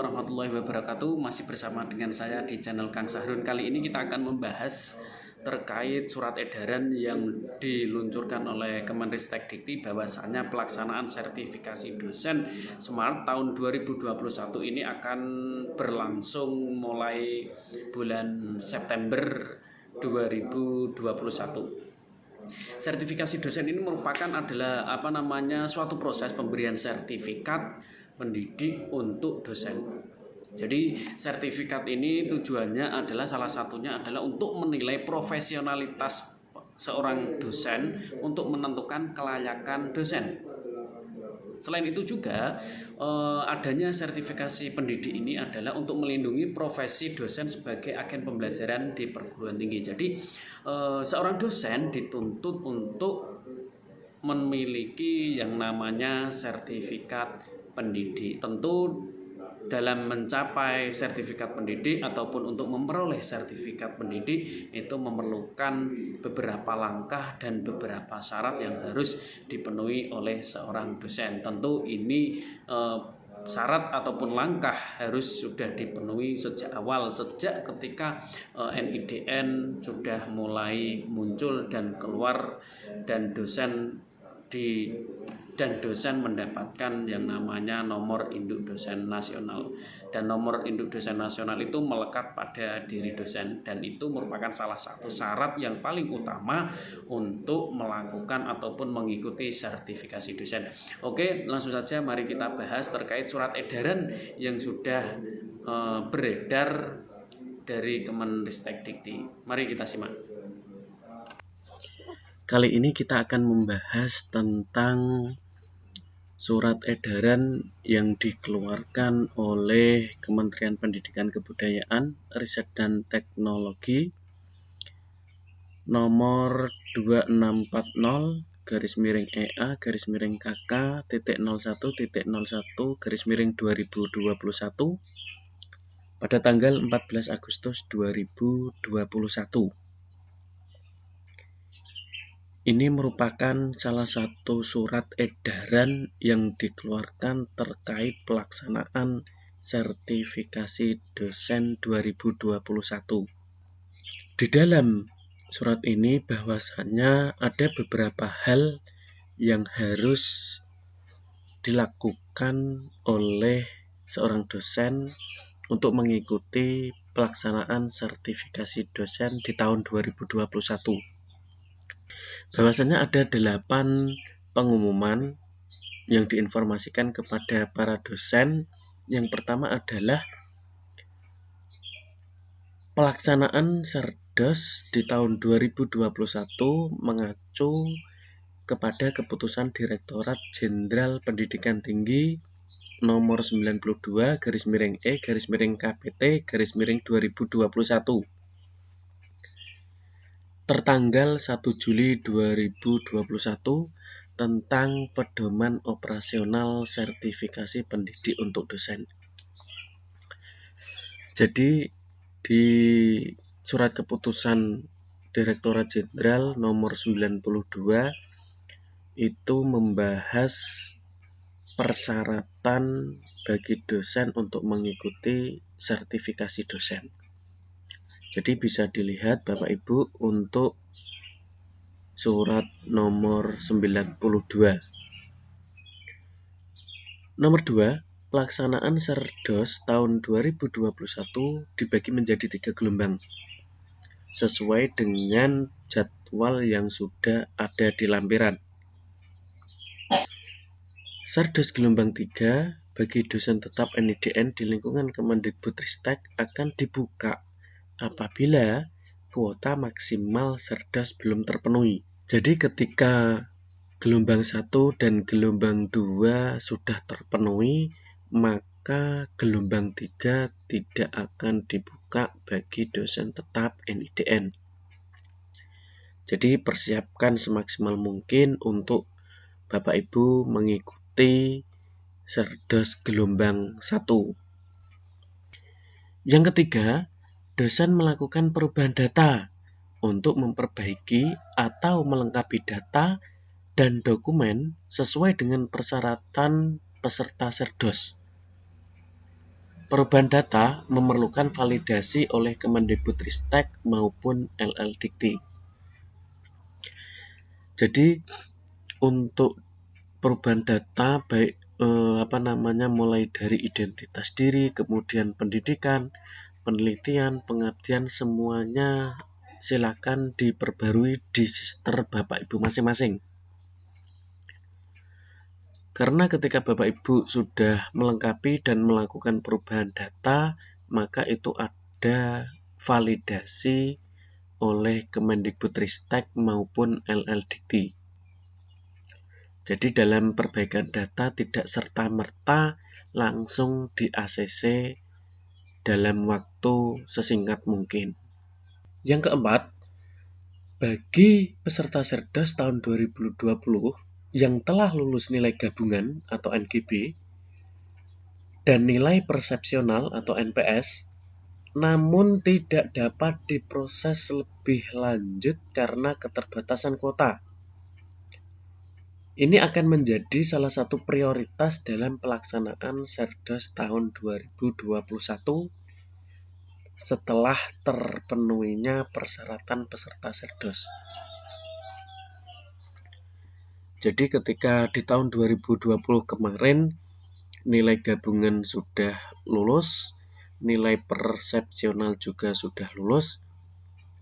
warahmatullahi wabarakatuh. Masih bersama dengan saya di channel Kang Sahrun. Kali ini kita akan membahas terkait surat edaran yang diluncurkan oleh Kemenristek Dikti bahwasanya pelaksanaan sertifikasi dosen Smart tahun 2021 ini akan berlangsung mulai bulan September 2021. Sertifikasi dosen ini merupakan suatu proses pemberian sertifikat pendidik untuk dosen. Jadi sertifikat ini tujuannya adalah salah satunya adalah untuk menilai profesionalitas seorang dosen untuk menentukan kelayakan dosen. Selain itu juga adanya sertifikasi pendidik ini adalah untuk melindungi profesi dosen sebagai agen pembelajaran di perguruan tinggi. Jadi seorang dosen dituntut untuk memiliki yang namanya sertifikat pendidik. Tentu dalam mencapai sertifikat pendidik ataupun untuk memperoleh sertifikat pendidik itu memerlukan beberapa langkah dan beberapa syarat yang harus dipenuhi oleh seorang dosen. Tentu ini syarat ataupun langkah harus sudah dipenuhi sejak awal, sejak ketika NIDN sudah mulai muncul dan keluar dan dosen mendapatkan yang namanya nomor induk dosen nasional, dan nomor induk dosen nasional itu melekat pada diri dosen, dan itu merupakan salah satu syarat yang paling utama untuk melakukan ataupun mengikuti sertifikasi dosen. Oke, langsung saja mari kita bahas terkait surat edaran yang sudah beredar dari Kemenristek Dikti. Mari kita simak. Kali ini kita akan membahas tentang surat edaran yang dikeluarkan oleh Kementerian Pendidikan Kebudayaan, Riset dan Teknologi nomor 2640/EA/KK.01.01/2021 pada tanggal 14 Agustus 2021. Ini merupakan salah satu surat edaran yang dikeluarkan terkait pelaksanaan sertifikasi dosen 2021. Di dalam surat ini bahwasannya ada beberapa hal yang harus dilakukan oleh seorang dosen untuk mengikuti pelaksanaan sertifikasi dosen di tahun 2021. Bahwasanya ada 8 pengumuman yang diinformasikan kepada para dosen. Yang pertama adalah pelaksanaan Serdos di tahun 2021 mengacu kepada keputusan Direktorat Jenderal Pendidikan Tinggi nomor 92/E/KPT/2021 tertanggal 1 Juli 2021 tentang pedoman operasional sertifikasi pendidik untuk dosen. Jadi di surat keputusan Direktorat Jenderal nomor 92 itu membahas persyaratan bagi dosen untuk mengikuti sertifikasi dosen. Jadi bisa dilihat Bapak Ibu untuk surat nomor 92. Nomor 2, pelaksanaan Serdos tahun 2021 dibagi menjadi 3 gelombang sesuai dengan jadwal yang sudah ada di lampiran. Serdos gelombang 3 bagi dosen tetap NIDN di lingkungan Kemendikbudristek akan dibuka apabila kuota maksimal Serdos belum terpenuhi. Jadi ketika gelombang 1 dan gelombang 2 sudah terpenuhi, maka gelombang 3 tidak akan dibuka bagi dosen tetap NIDN. Jadi persiapkan semaksimal mungkin untuk Bapak Ibu mengikuti Serdos gelombang 1. Yang ketiga, dosen melakukan perubahan data untuk memperbaiki atau melengkapi data dan dokumen sesuai dengan persyaratan peserta Serdos. Perubahan data memerlukan validasi oleh Kemendikbudristek maupun LLDikti. Jadi untuk perubahan data baik mulai dari identitas diri, kemudian pendidikan, penelitian, pengabdian, semuanya silakan diperbarui di sister Bapak Ibu masing-masing. Karena ketika Bapak Ibu sudah melengkapi dan melakukan perubahan data, maka itu ada validasi oleh Kemendikbudristek maupun LLDikti. Jadi dalam perbaikan data tidak serta-merta langsung di ACC dalam waktu sesingkat mungkin. Yang keempat, bagi peserta Serdas tahun 2020 yang telah lulus nilai gabungan atau NGB dan nilai persepsional atau NPS, namun tidak dapat diproses lebih lanjut karena keterbatasan kuota. Ini akan menjadi salah satu prioritas dalam pelaksanaan Serdas tahun 2021 setelah terpenuhinya persyaratan peserta Serdas. Jadi ketika di tahun 2020 kemarin nilai gabungan sudah lulus, nilai persepsional juga sudah lulus,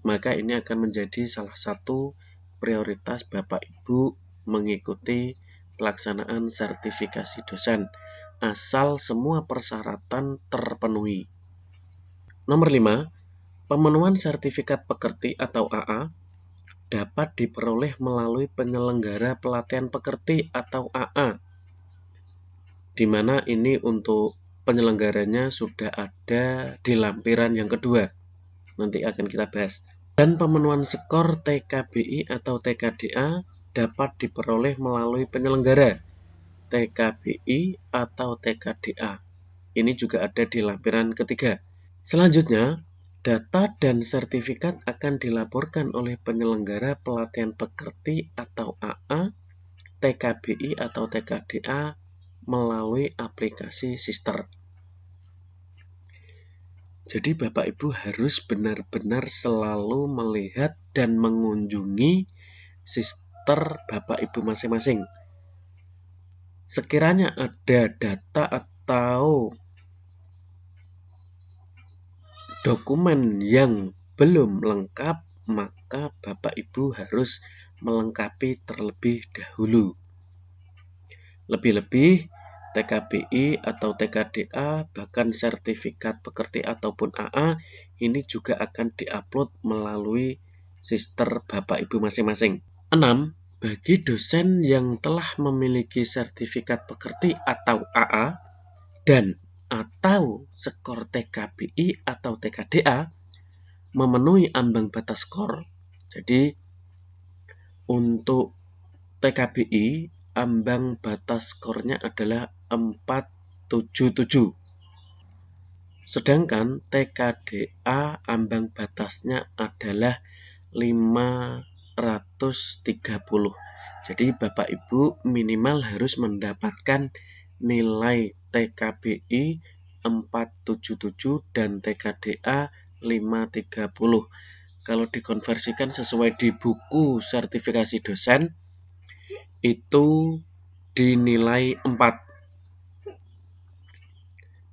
maka ini akan menjadi salah satu prioritas Bapak Ibu mengikuti pelaksanaan sertifikasi dosen, asal semua persyaratan terpenuhi. Nomor 5, pemenuhan sertifikat pekerti atau AA dapat diperoleh melalui penyelenggara pelatihan pekerti atau AA, di mana ini untuk penyelenggaranya sudah ada di lampiran yang kedua. Nanti akan kita bahas. Dan pemenuhan skor TKBI atau TKDA dapat diperoleh melalui penyelenggara TKBI atau TKDA. Ini juga ada di lampiran ketiga. Selanjutnya, data dan sertifikat akan dilaporkan oleh penyelenggara pelatihan pekerti atau AA, TKBI atau TKDA melalui aplikasi Sister. Jadi Bapak Ibu harus benar-benar selalu melihat dan mengunjungi Sister Bapak Ibu masing-masing. Sekiranya ada data atau dokumen yang belum lengkap, maka Bapak Ibu harus melengkapi terlebih dahulu. Lebih-lebih TKBI atau TKDA, bahkan sertifikat pekerti ataupun AA, ini juga akan diupload melalui sister Bapak Ibu masing-masing. 6. Bagi dosen yang telah memiliki sertifikat pekerti atau AA dan atau skor TKBI atau TKDA memenuhi ambang batas skor. Jadi untuk TKBI ambang batas skornya adalah 477. Sedangkan TKDA ambang batasnya adalah 530. Jadi Bapak Ibu minimal harus mendapatkan nilai TKBI 477 dan TKDA 530. Kalau dikonversikan sesuai di buku sertifikasi dosen, itu dinilai 4.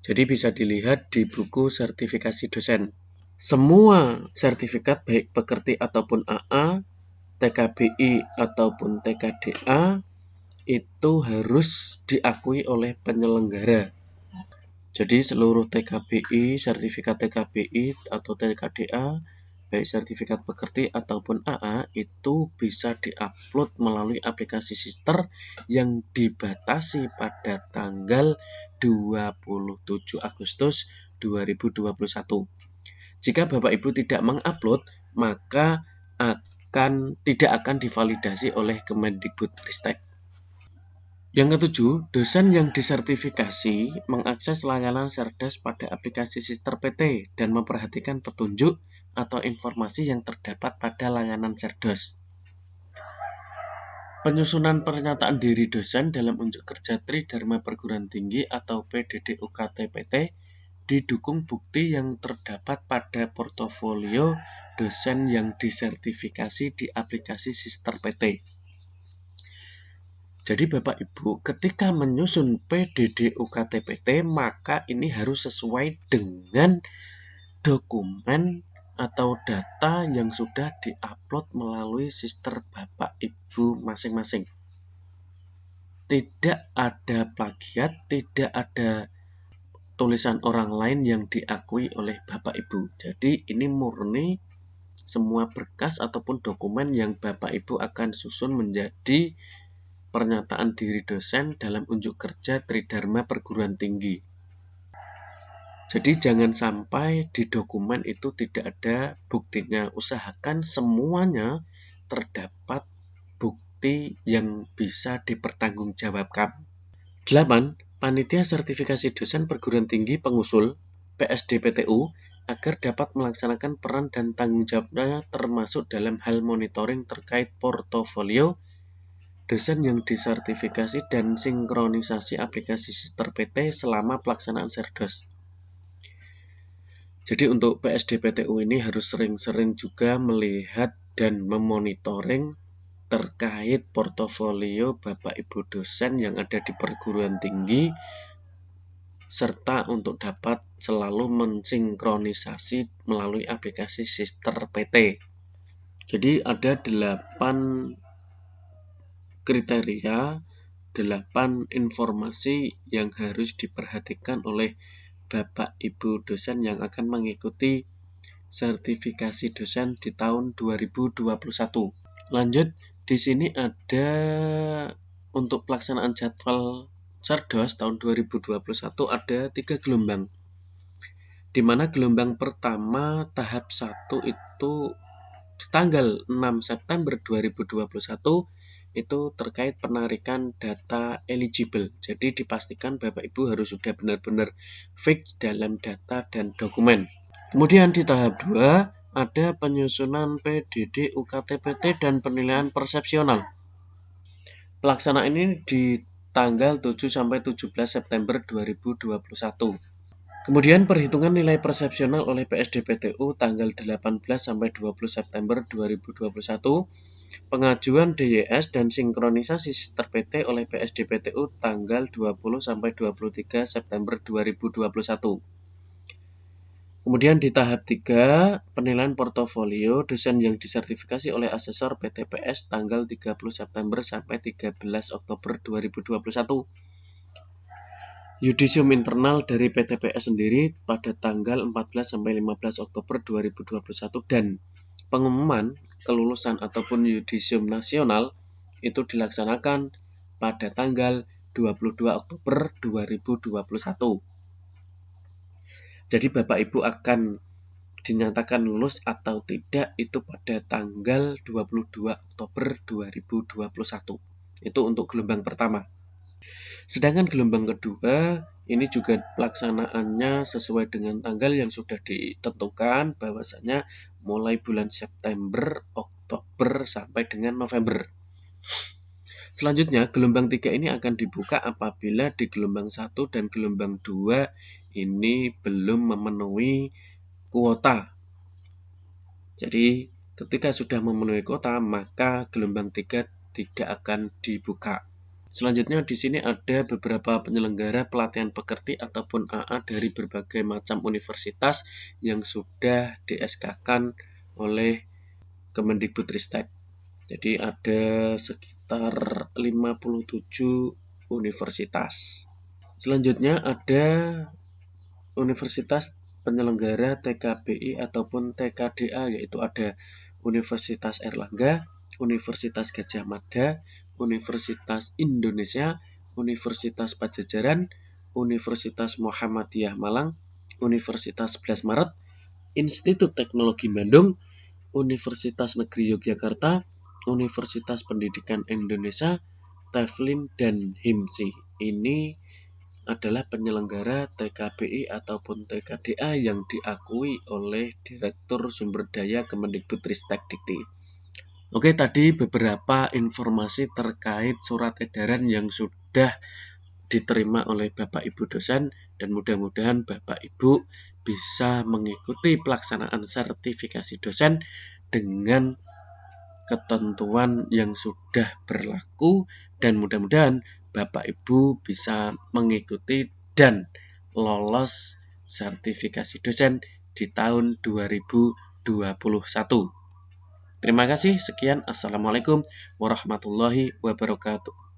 Jadi bisa dilihat di buku sertifikasi dosen. Semua sertifikat baik pekerti ataupun AA, TKBI ataupun TKDA itu harus diakui oleh penyelenggara. Jadi seluruh TKBI, sertifikat TKBI atau TKDA, baik sertifikat pekerti ataupun AA itu bisa diupload melalui aplikasi Sister yang dibatasi pada tanggal 27 Agustus 2021. Jika Bapak Ibu tidak mengupload, maka tidak akan divalidasi oleh Kemendikbudristek. Yang ketujuh, dosen yang disertifikasi mengakses layanan Serdas pada aplikasi Sister PT dan memperhatikan petunjuk atau informasi yang terdapat pada layanan Serdas. Penyusunan pernyataan diri dosen dalam unjuk kerja Tridharma Perguruan Tinggi atau PDD UKT PT didukung bukti yang terdapat pada portofolio dosen yang disertifikasi di aplikasi Sister PT. Jadi Bapak Ibu, ketika menyusun PDD UKT-PT, maka ini harus sesuai dengan dokumen atau data yang sudah diupload melalui Sister Bapak Ibu masing-masing. Tidak ada plagiat, tidak ada tulisan orang lain yang diakui oleh Bapak Ibu. Jadi ini murni semua berkas ataupun dokumen yang Bapak Ibu akan susun menjadi pernyataan diri dosen dalam unjuk kerja Tridharma Perguruan Tinggi. Jadi jangan sampai di dokumen itu tidak ada buktinya. Usahakan semuanya terdapat bukti yang bisa dipertanggungjawabkan. 8. Panitia Sertifikasi Dosen Perguruan Tinggi Pengusul PSDPTU agar dapat melaksanakan peran dan tanggung jawabnya termasuk dalam hal monitoring terkait portofolio dosen yang disertifikasi dan sinkronisasi aplikasi Sister PT selama pelaksanaan Serdos. Jadi untuk PSDPTU ini harus sering-sering juga melihat dan memonitoring terkait portofolio Bapak Ibu dosen yang ada di perguruan tinggi, serta untuk dapat selalu mensinkronisasi melalui aplikasi Sister PT. Jadi ada 8 kriteria, 8 informasi yang harus diperhatikan oleh Bapak Ibu dosen yang akan mengikuti sertifikasi dosen di tahun 2021. Lanjut, di sini ada untuk pelaksanaan jadwal Serdos tahun 2021 ada 3 gelombang. Di mana gelombang pertama tahap 1 itu di tanggal 6 September 2021 itu terkait penarikan data eligible. Jadi dipastikan Bapak Ibu harus sudah benar-benar fix dalam data dan dokumen. Kemudian di tahap 2 ada penyusunan PDD UKT-PT dan penilaian persepsional. Pelaksanaan ini di tanggal 7 sampai 17 September 2021. Kemudian perhitungan nilai persepsional oleh PSDPTU tanggal 18 sampai 20 September 2021. Pengajuan DYS dan sinkronisasi Sister PT oleh PSDPTU tanggal 20 sampai 23 September 2021. Kemudian di tahap 3, penilaian portofolio dosen yang disertifikasi oleh asesor PTPS tanggal 30 September sampai 13 Oktober 2021. Yudisium internal dari PTPS sendiri pada tanggal 14 sampai 15 Oktober 2021 dan pengumuman kelulusan ataupun yudisium nasional itu dilaksanakan pada tanggal 22 Oktober 2021. Jadi Bapak Ibu akan dinyatakan lulus atau tidak itu pada tanggal 22 Oktober 2021. Itu untuk gelombang pertama. Sedangkan gelombang kedua ini juga pelaksanaannya sesuai dengan tanggal yang sudah ditentukan, bahwasanya mulai bulan September, Oktober sampai dengan November. Selanjutnya gelombang 3 ini akan dibuka apabila di gelombang 1 dan gelombang 2 ini belum memenuhi kuota. Jadi ketika sudah memenuhi kuota maka gelombang 3 tidak akan dibuka. Selanjutnya di sini ada beberapa penyelenggara pelatihan pekerti ataupun AA dari berbagai macam universitas yang sudah di-SK-kan oleh Kemendikbudristek. Jadi ada sekitar 57 universitas. Selanjutnya ada universitas penyelenggara TKBI ataupun TKDA, yaitu ada Universitas Airlangga, Universitas Gadjah Mada, Universitas Indonesia, Universitas Pajajaran, Universitas Muhammadiyah Malang, Universitas 11 Maret, Institut Teknologi Bandung, Universitas Negeri Yogyakarta, Universitas Pendidikan Indonesia, Teflin, dan HIMSI. Ini adalah penyelenggara TKBI ataupun TKDA yang diakui oleh Direktur Sumber Daya Kemendikbudristek Dikti. Oke, tadi beberapa informasi terkait surat edaran yang sudah diterima oleh Bapak Ibu dosen, dan mudah-mudahan Bapak Ibu bisa mengikuti pelaksanaan sertifikasi dosen dengan ketentuan yang sudah berlaku, dan mudah-mudahan Bapak Ibu bisa mengikuti dan lolos sertifikasi dosen di tahun 2021. Terima kasih, sekian. Assalamualaikum warahmatullahi wabarakatuh.